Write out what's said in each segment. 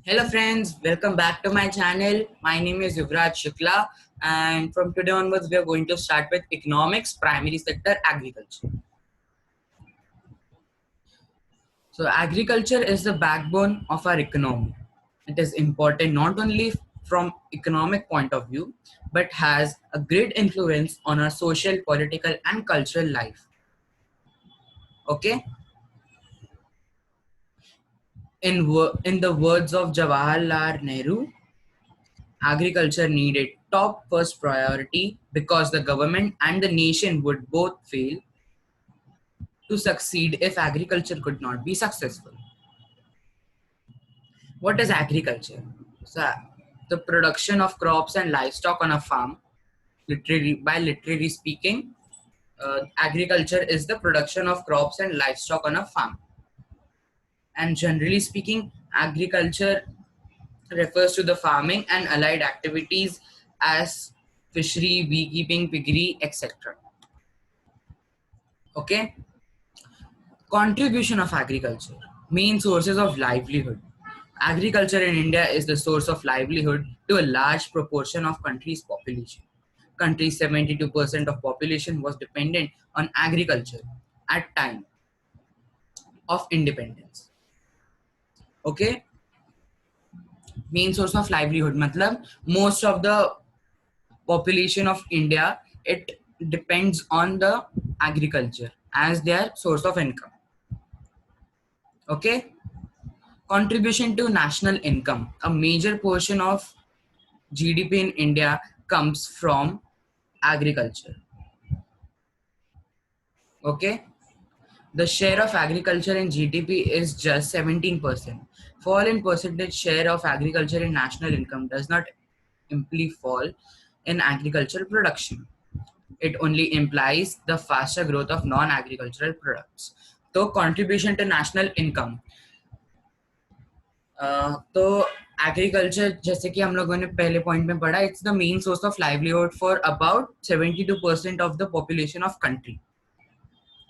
Hello friends, welcome back to my channel. My name is Yuvraj Shukla and from today onwards we are going to start with economics, primary sector, agriculture. So agriculture is the backbone of our economy. It is important not only from economic point of view but has a great influence on our social, political and cultural life. Okay? In the words of Jawaharlal Nehru, agriculture needed top first priority because the government and the nation would both fail to succeed if agriculture could not be successful. What is agriculture? So, the production of crops and livestock on a farm. Literally speaking, agriculture is the production of crops and livestock on a farm. And generally speaking, agriculture refers to the farming and allied activities as fishery, beekeeping, piggery, etc. Okay. Contribution of agriculture. Main sources of livelihood. Agriculture in India is the source of livelihood to a large proportion of country's population. Country's 72% of population was dependent on agriculture at time of independence. Okay, main source of livelihood matlab most of the population of India, it depends on the agriculture as their source of income. Okay. Contribution to national income. A major portion of GDP in India comes from agriculture. Okay. The share of agriculture in GDP is just 17%. Fall in percentage share of agriculture in national income does not imply fall in agricultural production. It only implies the faster growth of non-agricultural products. So contribution to national income. तो agriculture जैसे कि हम लोगों ने पहले point में पढ़ा, it's the main source of livelihood for about 72% of the population of country.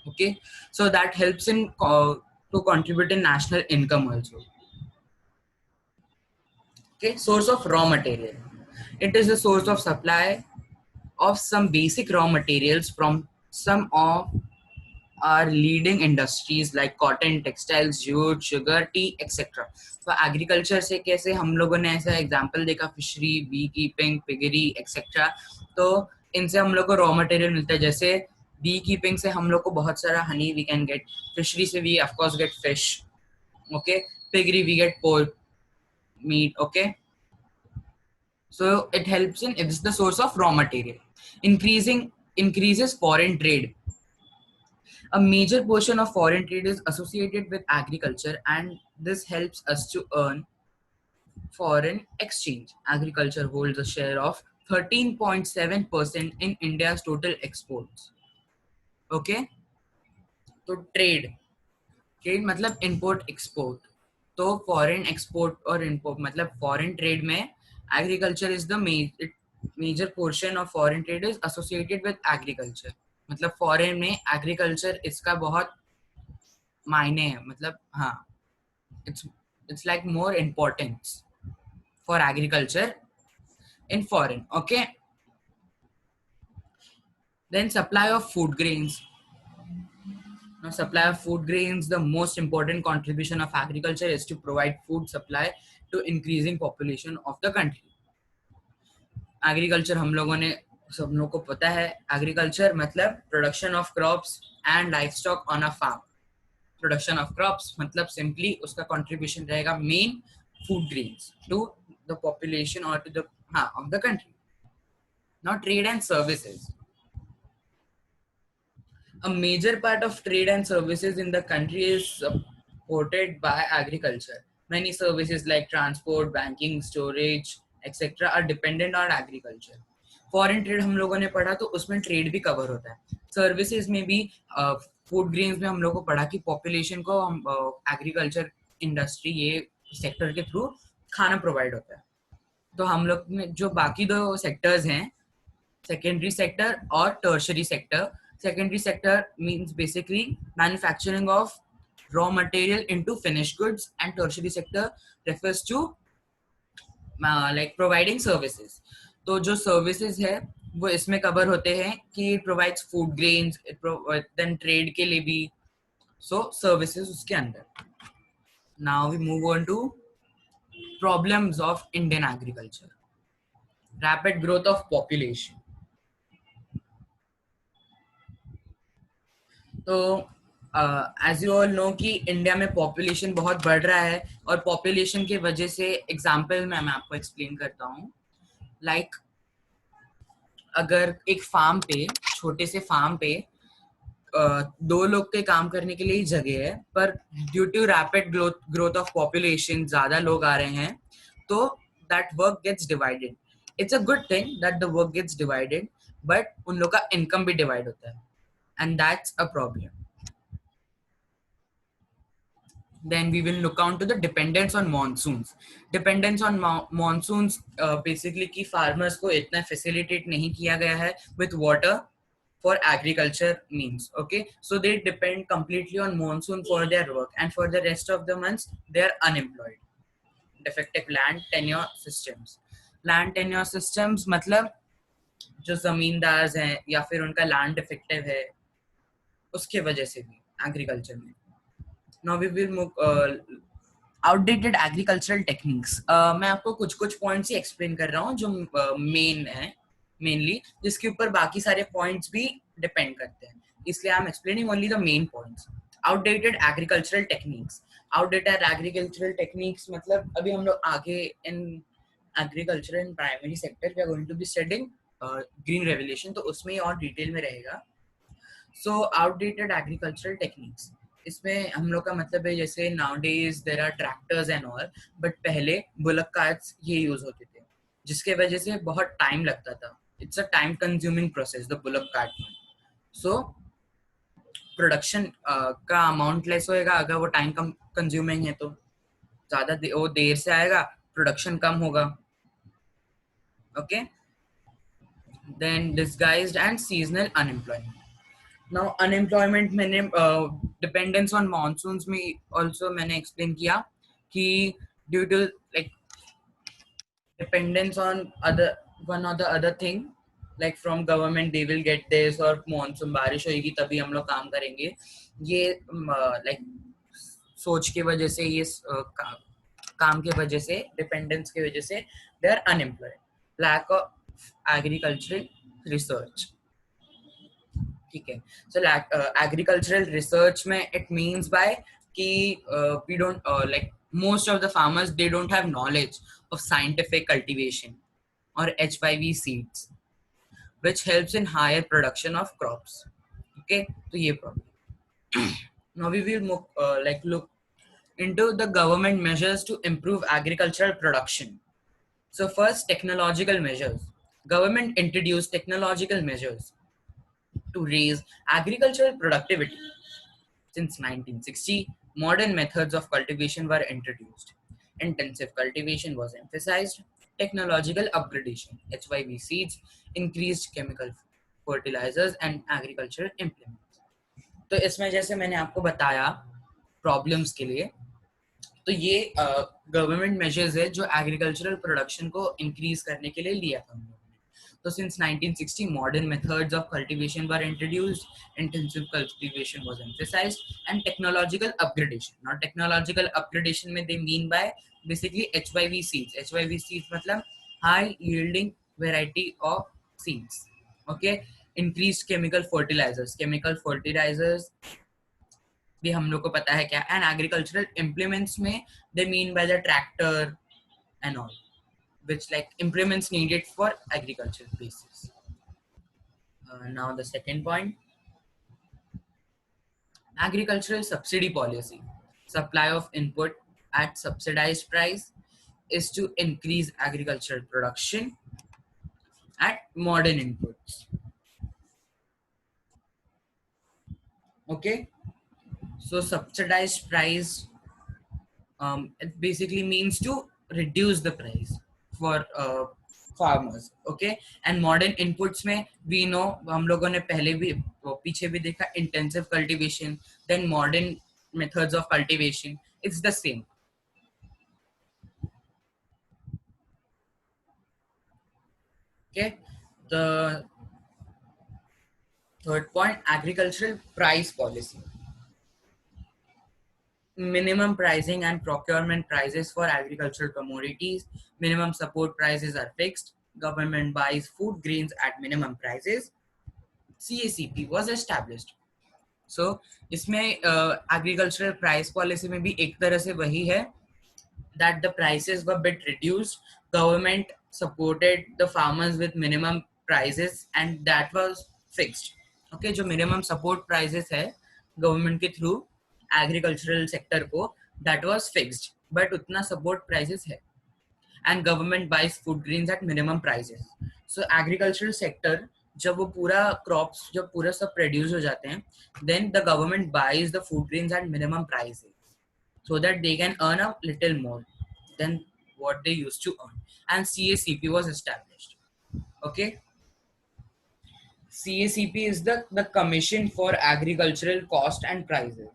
Okay, so that helps in to contribute in national income also. Okay, source of raw material. It is the source of supply of some basic raw materials from some of our leading industries like cotton, textiles, jute, sugar, tea, etc. तो agriculture से कैसे हम लोगों ने ऐसा example देखा, fishery, beekeeping, piggery etcetera. तो इनसे हम लोग को रॉ मटेरियल मिलता है. जैसे बी कीपिंग से हम लोग को बहुत सारा honey we can get. Fishery से we of course get fish. Okay. Piggery we get pork meat. Okay. So it helps in, it's the source of raw material. Increases foreign trade. A major portion of foreign trade is associated with agriculture and this helps us to earn foreign exchange. Agriculture holds a share of 13.7% in India's total exports. Okay. तो trade मतलब import export. तो foreign export और import मतलब foreign trade में agriculture is the major portion of foreign trade is associated with agriculture. मतलब foreign में agriculture इसका बहुत मायने है. मतलब हाँ, it's like more importance for agriculture in foreign. Okay. Then supply of food grains. Now, supply of food grains, the most important contribution of agriculture is to provide food supply to increasing population of the country. Agriculture हम लोगों ने सब लोगों को पता है. Agriculture मतलब production of crops and livestock on a farm. Production of crops मतलब simply उसका contribution रहेगा main food grains to the population or to the of the country. Now trade and services. A major part of trade and services in the country is supported by agriculture. Many services like transport, banking, storage, etc. are dependent on agriculture. Foreign trade हम लोगों ने पढ़ा तो उसमें trade भी cover होता है. Services में भी फूड ग्रेन्स में हम लोगों को पढ़ा कि पॉपुलेशन को हम एग्रीकल्चर इंडस्ट्री ये सेक्टर के थ्रू खाना प्रोवाइड होता है. तो हम लोग में जो बाकी दो सेक्टर्स हैं, सेकेंडरी सेक्टर और tertiary sector. Secondary sector means basically manufacturing of raw material into finished goods and tertiary sector refers to like providing services. तो जो सर्विसेज है वो इसमें कवर होते हैं कि it provides food grains, then trade के लिए भी, सो सर्विसेज उसके अंदर। Now we move on to problems of Indian agriculture. Rapid growth of population. तो एज यू ऑल नो कि इंडिया में पॉपुलेशन बहुत बढ़ रहा है, और पॉपुलेशन की वजह से एग्जाम्पल मैं आपको एक्सप्लेन करता हूँ। लाइक अगर एक फार्म पे, छोटे से फार्म पे दो लोग के काम करने के लिए ही जगह है, पर due to rapid growth of population ज्यादा लोग आ रहे हैं, तो that work gets divided. It's a good thing that the work gets divided, but उन लोग का इनकम भी डिवाइड होता है, and that's a problem. Then we will look on to the dependence on monsoons. Dependence on monsoons basically कि farmers को इतना facilitate नहीं किया गया है with water for agriculture means. Okay, so they depend completely on monsoon for their work, and for the rest of the months they are unemployed. Defective land tenure systems. Land tenure systems मतलब जो जमींदार हैं या फिर उनका land defective है, उसके वजह से भी एग्रीकल्चर में। Now we will move outdated agricultural techniques. मैं आपको कुछ कुछ पॉइंट्स ही एक्सप्लेन कर रहा हूँ जो मेन है, मेनली जिसके ऊपर बाकी सारे पॉइंट्स भी डिपेंड करते हैं, इसलिए I am explaining only the main points. Outdated agricultural techniques. Outdated agricultural techniques मतलब अभी हम लोग आगे in agriculture in primary sector we are going to be studying green revolution, तो उसमें और डिटेल में रहेगा। सो आउटडेटेड एग्रीकल्चरल टेक्निक्स, इसमें हम लोग का मतलब है जैसे nowadays there are tractors and all, but पहले बुलक कार्ट्स ये यूज होते थे, जिसके वजह से बहुत टाइम लगता था। It's a time consuming process the bullock cart में। सो प्रोडक्शन का अमाउंट लेस होएगा अगर वो टाइम कम कंज्यूमिंग है, तो ज्यादा वो देर से आएगा, प्रोडक्शन कम होगा। Okay, then disguised and seasonal unemployment. Now unemployment मैंने डिपेंडेंस ऑन मॉनसून्स में ऑल्सो मैंने एक्सप्लेन किया कि due to like dependence on other one or the other thing, like from government they will get this, और monsoon बारिश होगी तभी हम लोग काम करेंगे, ये लाइक सोच के वजह से, ये काम के वजह से, डिपेंडेंस की वजह से they are unemployed. Lack of agricultural research. ठीक है, सो एग्रीकल्चरल रिसर्च में इट मीन्स बाय कि we don't like most of the farmers they don't have knowledge of scientific cultivation or HYV seeds, which helps in higher production of crops. Okay, so ये problem. Now we will like look into the government measures to improve agricultural production. So first, technological measures. Government introduced technological measures to raise agricultural productivity. Since 1960, modern methods of cultivation were introduced. Intensive cultivation was emphasized. Technological upgradation, HYV seeds, increased chemical fertilizers and agricultural implements. तो इसमें जैसे मैंने आपको बताया problems के लिए, तो ये गवर्नमेंट मेजर्स है जो एग्रीकल्चरल प्रोडक्शन को इंक्रीज करने के लिए लिया था हम लोगों ने। तो since 1960 modern methods of cultivation were introduced, intensive cultivation was emphasised and technological upgradation. Not technological upgradation में they mean by basically HYV seeds. HYV seeds मतलब high yielding variety of seeds. Okay, increased chemical fertilisers. Chemical fertilisers भी हम लोग को पता है क्या, and agricultural implements में they mean by the tractor and all, which like implements needed for agricultural basis. Now the second point, agricultural subsidy policy. Supply of input at subsidized price is to increase agricultural production at modern inputs. Okay, so subsidized price, it basically means to reduce the price for farmers. Okay, and modern inputs में we know, हम लोगों ने पहले भी पीछे भी देखा, intensive cultivation, then modern methods of cultivation, it's the same. Okay. The third point, agricultural price policy. Minimum pricing and procurement prices for agricultural commodities. Minimum support prices are fixed. Government buys food grains at minimum prices. CACP was established. So इसमें agricultural price policy में भी एक तरह से वही है that the prices were bit reduced. Government supported the farmers with minimum prices and that was fixed. Okay, जो minimum support prices है government के through agricultural sector को, that was fixed, but उतना support prices है. And government buys food grains at minimum prices. So agricultural sector जब वो पूरा crops जब पूरा सब produce हो जाते हैं, then the government buys the food grains at minimum prices so that they can earn a little more than what they used to earn. And CACP was established. Okay. CACP is the Commission for Agricultural Cost and Prices.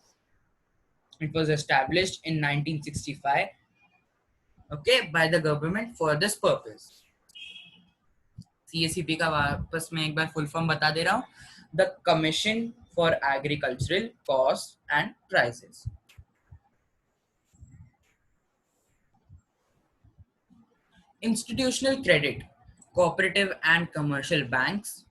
It was established in 1965, okay, by the government for this purpose. CACP का वापस मैं एक बार full form बता दे रहा हूँ. The Commission for Agricultural Cost and Prices. Institutional credit, cooperative and commercial banks,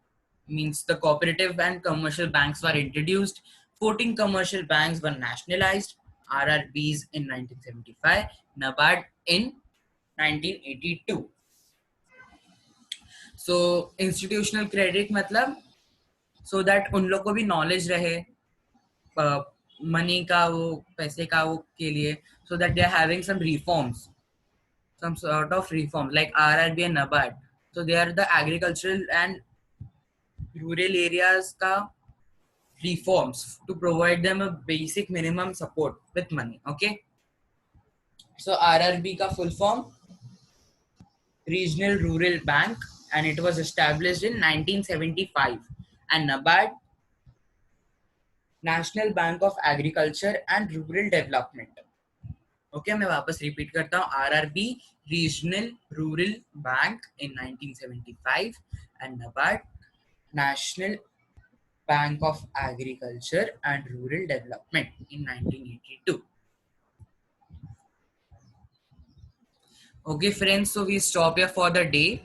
means the cooperative and commercial banks were introduced. 14 commercial banks were nationalized. RRBs in 1975, NABARD in 1982. So institutional credit मतलब so that उन लोग को भी knowledge रहे money का वो पैसे का वो के लिए, so that they are having some reforms, some sort of reform like RRB and NABARD. So they are the agricultural and rural areas ka reforms to provide them a basic minimum support with money. Okay. So RRB ka full form, Regional Rural Bank, and it was established in 1975. And NABARD, National Bank of Agriculture and Rural Development. Okay, मैं वापस repeat करता हूँ. RRB, Regional Rural Bank in 1975, and NABARD, National Bank of Agriculture and Rural Development in 1982. Okay, friends, so we stop here for the day.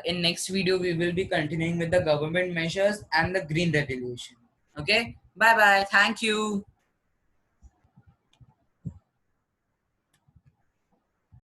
In next video, we will be continuing with the government measures and the Green Revolution. Okay, bye bye. Thank you.